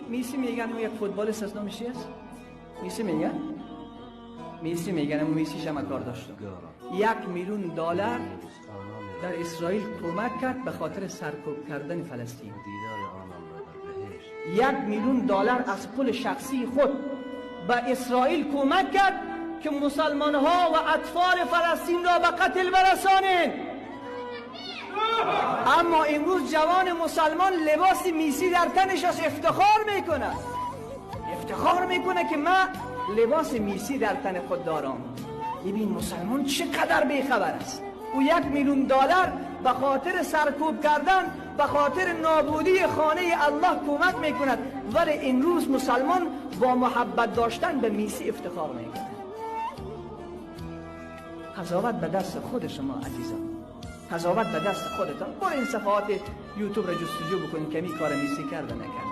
میسی میگن اون یک فوتبالیست از نامش چیست؟ میسی میگن اون میسیش هم کار داشت. 1 میلیون دلار در اسرائیل کمک کرد به خاطر سرکوب کردن فلسطین. 1 میلیون دلار از پول شخصی خود به اسرائیل کمک کرد که مسلمان ها و اطفال فلسطین را به قتل برسانند. اما امروز جوان مسلمان لباس میسی در تنش است، افتخار میکنه که من لباس میسی در تن خود دارم. ببین مسلمان چقدر بیخبر است. او 1 میلیون دلار به خاطر سرکوب کردن، به خاطر نابودی خانه الله کمک میکند، ولی امروز مسلمان با محبت داشتن به میسی افتخار میکنه. قضاوت به دست خود شما عزیزان، قضاوت به دست خودتان. برو این صفحات یوتیوب را جستجو بکنید که می کار میسی کرده نکرد.